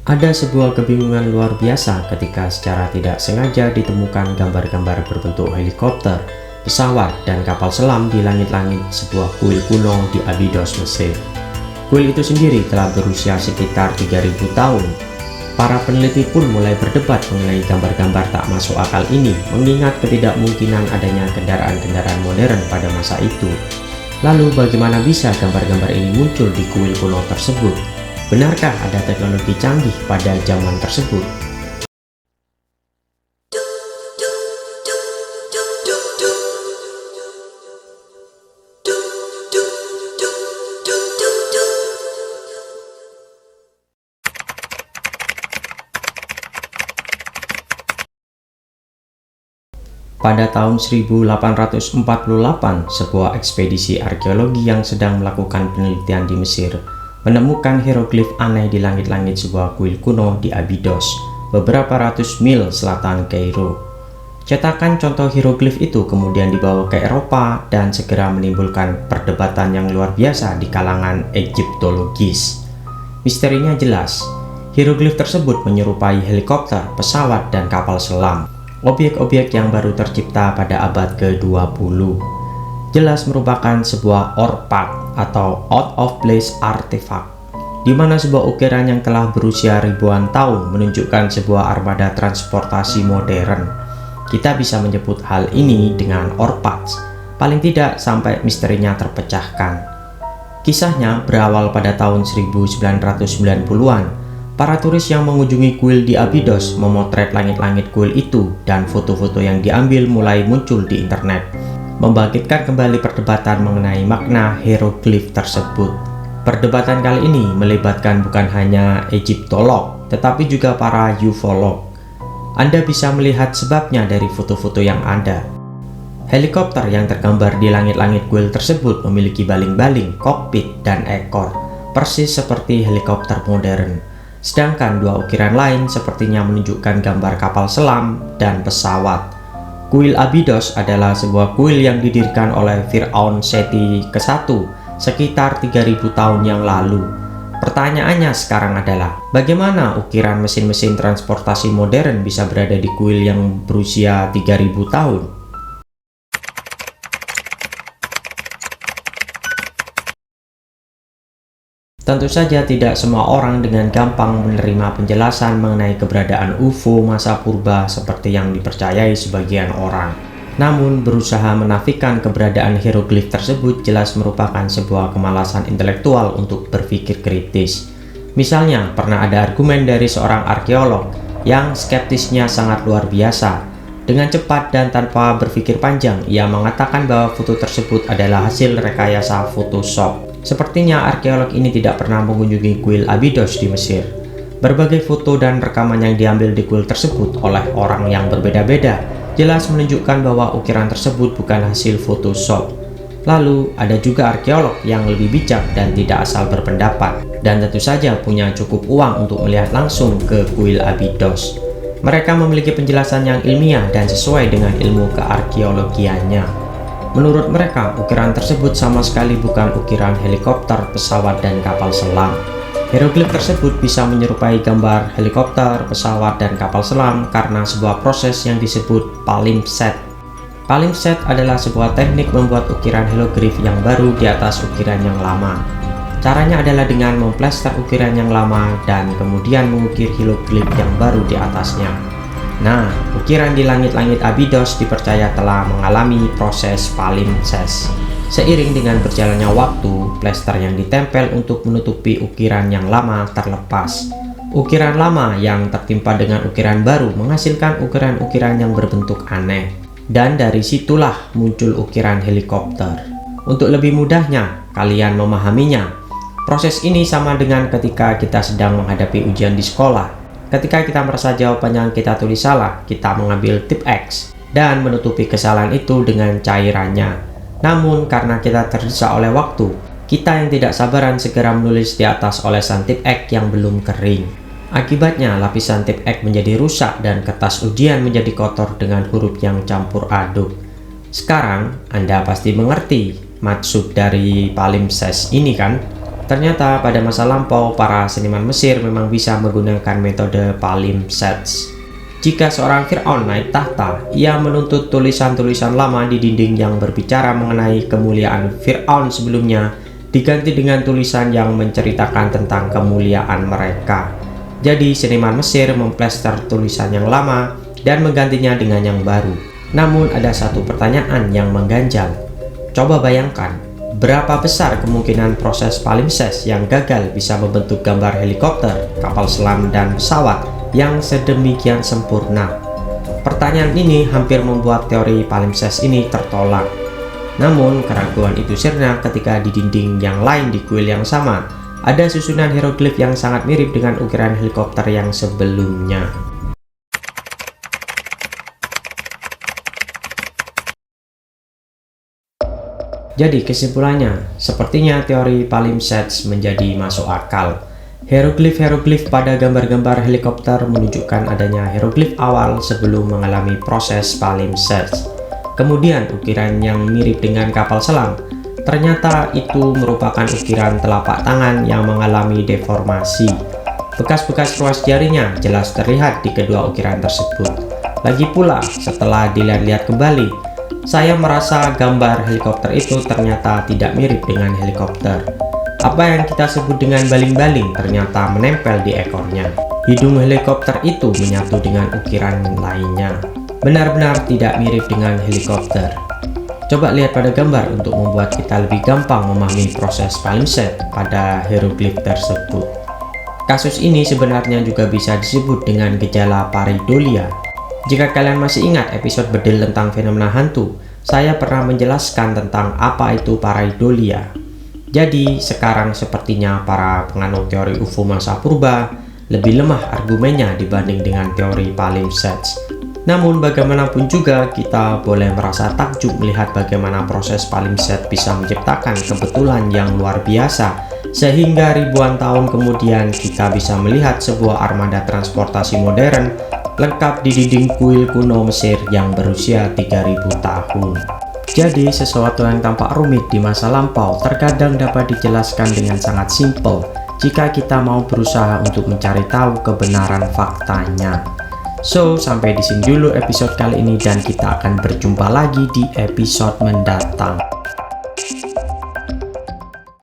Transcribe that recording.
Ada sebuah kebingungan luar biasa ketika secara tidak sengaja ditemukan gambar-gambar berbentuk helikopter, pesawat, dan kapal selam di langit-langit sebuah kuil kuno di Abydos, Mesir. Kuil itu sendiri telah berusia sekitar 3000 tahun. Para peneliti pun mulai berdebat mengenai gambar-gambar tak masuk akal ini, mengingat ketidakmungkinan adanya kendaraan-kendaraan modern pada masa itu. Lalu bagaimana bisa gambar-gambar ini muncul di kuil kuno tersebut? Benarkah ada teknologi canggih pada zaman tersebut? Pada tahun 1848, sebuah ekspedisi arkeologi yang sedang melakukan penelitian di Mesir menemukan hieroglif aneh di langit-langit sebuah kuil kuno di Abydos, beberapa ratus mil selatan Kairo. Cetakan contoh hieroglif itu kemudian dibawa ke Eropa dan segera menimbulkan perdebatan yang luar biasa di kalangan Egyptologis. Misterinya jelas, hieroglif tersebut menyerupai helikopter, pesawat, dan kapal selam, objek-objek yang baru tercipta pada abad ke-20. Jelas merupakan sebuah orpak atau out of place artifact, di mana sebuah ukiran yang telah berusia ribuan tahun menunjukkan sebuah armada transportasi modern. Kita bisa menyebut hal ini dengan orpak, paling tidak sampai misterinya terpecahkan. Kisahnya berawal pada tahun 1990-an. Para turis yang mengunjungi kuil di Abydos memotret langit-langit kuil itu, dan foto-foto yang diambil mulai muncul di internet, membangkitkan kembali perdebatan mengenai makna hieroglif tersebut. Perdebatan kali ini melibatkan bukan hanya Egyptolog, tetapi juga para ufolog. Anda bisa melihat sebabnya dari foto-foto yang ada. Helikopter yang tergambar di langit-langit kuil tersebut memiliki baling-baling, kokpit, dan ekor, persis seperti helikopter modern. Sedangkan dua ukiran lain sepertinya menunjukkan gambar kapal selam dan pesawat. Kuil Abydos adalah sebuah kuil yang didirikan oleh Firaun Seti ke-1 sekitar 3000 tahun yang lalu. Pertanyaannya sekarang adalah, bagaimana ukiran mesin-mesin transportasi modern bisa berada di kuil yang berusia 3000 tahun? Tentu saja tidak semua orang dengan gampang menerima penjelasan mengenai keberadaan UFO masa purba seperti yang dipercayai sebagian orang. Namun, berusaha menafikan keberadaan hieroglif tersebut jelas merupakan sebuah kemalasan intelektual untuk berpikir kritis. Misalnya, pernah ada argumen dari seorang arkeolog yang skeptisnya sangat luar biasa. Dengan cepat dan tanpa berpikir panjang, ia mengatakan bahwa foto tersebut adalah hasil rekayasa Photoshop. Sepertinya arkeolog ini tidak pernah mengunjungi kuil Abydos di Mesir. Berbagai foto dan rekaman yang diambil di kuil tersebut oleh orang yang berbeda-beda jelas menunjukkan bahwa ukiran tersebut bukan hasil Photoshop. Lalu ada juga arkeolog yang lebih bijak dan tidak asal berpendapat, dan tentu saja punya cukup uang untuk melihat langsung ke kuil Abydos. Mereka memiliki penjelasan yang ilmiah dan sesuai dengan ilmu kearkeologiannya. Menurut mereka, ukiran tersebut sama sekali bukan ukiran helikopter, pesawat, dan kapal selam. Hieroglif tersebut bisa menyerupai gambar helikopter, pesawat, dan kapal selam karena sebuah proses yang disebut palimpsest. Palimpsest adalah sebuah teknik membuat ukiran hieroglif yang baru di atas ukiran yang lama. Caranya adalah dengan memplester ukiran yang lama dan kemudian mengukir hieroglif yang baru di atasnya. Nah, ukiran di langit-langit Abydos dipercaya telah mengalami proses palimpsest. Seiring dengan berjalannya waktu, plester yang ditempel untuk menutupi ukiran yang lama terlepas. Ukiran lama yang tertimpa dengan ukiran baru menghasilkan ukiran-ukiran yang berbentuk aneh. Dan dari situlah muncul ukiran helikopter. Untuk lebih mudahnya kalian memahaminya, proses ini sama dengan ketika kita sedang menghadapi ujian di sekolah. Ketika kita merasa jawaban yang kita tulis salah, kita mengambil tip X dan menutupi kesalahan itu dengan cairannya. Namun karena kita terdesak oleh waktu, kita yang tidak sabaran segera menulis di atas olesan tip X yang belum kering. Akibatnya lapisan tip X menjadi rusak dan kertas ujian menjadi kotor dengan huruf yang campur aduk. Sekarang Anda pasti mengerti maksud dari palimpsest ini kan? Ternyata pada masa lampau, para seniman Mesir memang bisa menggunakan metode palimpsest. Jika seorang Fir'aun naik tahta, ia menuntut tulisan-tulisan lama di dinding yang berbicara mengenai kemuliaan Fir'aun sebelumnya diganti dengan tulisan yang menceritakan tentang kemuliaan mereka. Jadi seniman Mesir memplester tulisan yang lama dan menggantinya dengan yang baru. Namun ada satu pertanyaan yang mengganjal. Coba bayangkan, berapa besar kemungkinan proses palimpsest yang gagal bisa membentuk gambar helikopter, kapal selam, dan pesawat yang sedemikian sempurna? Pertanyaan ini hampir membuat teori palimpsest ini tertolak. Namun keraguan itu sirna ketika di dinding yang lain di kuil yang sama ada susunan hieroglif yang sangat mirip dengan ukiran helikopter yang sebelumnya. Jadi kesimpulannya, sepertinya teori palimpsest menjadi masuk akal. Hieroglif-hieroglif pada gambar-gambar helikopter menunjukkan adanya hieroglif awal sebelum mengalami proses palimpsest. Kemudian ukiran yang mirip dengan kapal selam, ternyata itu merupakan ukiran telapak tangan yang mengalami deformasi. Bekas-bekas ruas jarinya jelas terlihat di kedua ukiran tersebut. Lagi pula, setelah dilihat-lihat kembali, saya merasa gambar helikopter itu ternyata tidak mirip dengan helikopter. Apa yang kita sebut dengan baling-baling ternyata menempel di ekornya. Hidung helikopter itu menyatu dengan ukiran lainnya. Benar-benar tidak mirip dengan helikopter. Coba lihat pada gambar untuk membuat kita lebih gampang memahami proses palimpsest pada hieroglif tersebut. Kasus ini sebenarnya juga bisa disebut dengan gejala pareidolia. Jika kalian masih ingat episode bedil tentang fenomena hantu, saya pernah menjelaskan tentang apa itu pareidolia. Jadi sekarang sepertinya para penganut teori UFO masa purba lebih lemah argumennya dibanding dengan teori palimpsest. Namun bagaimanapun juga kita boleh merasa takjub melihat bagaimana proses palimpsest bisa menciptakan kebetulan yang luar biasa, sehingga ribuan tahun kemudian kita bisa melihat sebuah armada transportasi modern lengkap di dinding kuil kuno Mesir yang berusia 3000 tahun. Jadi sesuatu yang tampak rumit di masa lampau terkadang dapat dijelaskan dengan sangat simpel jika kita mau berusaha untuk mencari tahu kebenaran faktanya. So, sampai di sini dulu episode kali ini dan kita akan berjumpa lagi di episode mendatang.